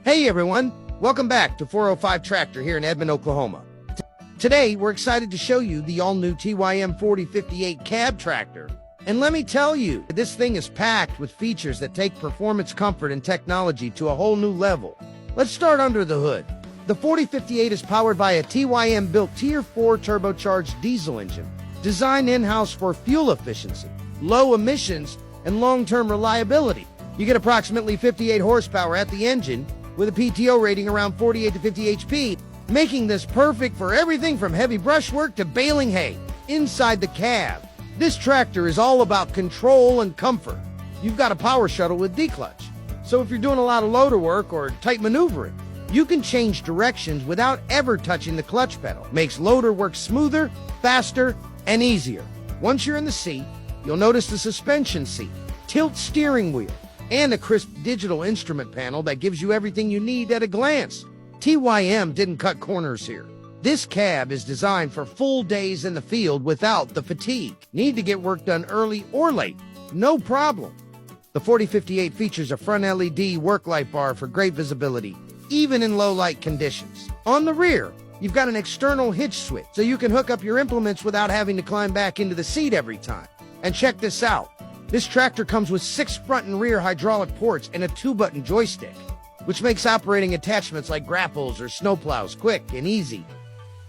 Hey everyone, welcome back to 405 Tractor here in Edmond, Oklahoma. Today we're excited to show you the all-new TYM 4058 cab tractor. And let me tell you, this thing is packed with features that take performance, comfort, and technology to a whole new level. Let's start under the hood. The 4058 is powered by a TYM-built Tier 4 turbocharged diesel engine, designed in-house for fuel efficiency, low emissions, and long-term reliability. You get approximately 58 horsepower at the engine, with a PTO rating around 48 to 50 HP, making this perfect for everything from heavy brushwork to baling hay. Inside the cab, this tractor is all about control and comfort. You've got a power shuttle with D-clutch, so if you're doing a lot of loader work or tight maneuvering, you can change directions without ever touching the clutch pedal. Makes loader work smoother, faster, and easier. Once you're in the seat, you'll notice the suspension seat, tilt steering wheel, and a crisp digital instrument panel that gives you everything you need at a glance. TYM didn't cut corners here. This cab is designed for full days in the field without the fatigue. Need to get work done early or late? No problem. The 4058 features a front LED work light bar for great visibility, even in low light conditions. On the rear, you've got an external hitch switch, so you can hook up your implements without having to climb back into the seat every time. And check this out. This tractor comes with 6 front and rear hydraulic ports and a 2-button joystick, which makes operating attachments like grapples or snowplows quick and easy.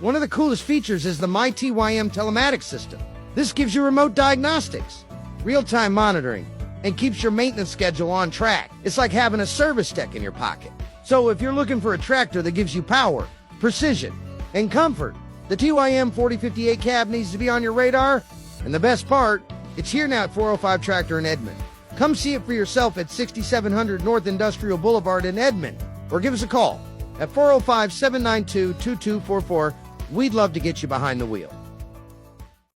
One of the coolest features is the MyTYM telematics system. This gives you remote diagnostics, real-time monitoring, and keeps your maintenance schedule on track. It's like having a service tech in your pocket. So if you're looking for a tractor that gives you power, precision, and comfort, the TYM 4058 cab needs to be on your radar. And the best part, it's here now at 405 Tractor in Edmond. Come see it for yourself at 6700 North Industrial Boulevard in Edmond, or give us a call at 405-792-2244. We'd love to get you behind the wheel.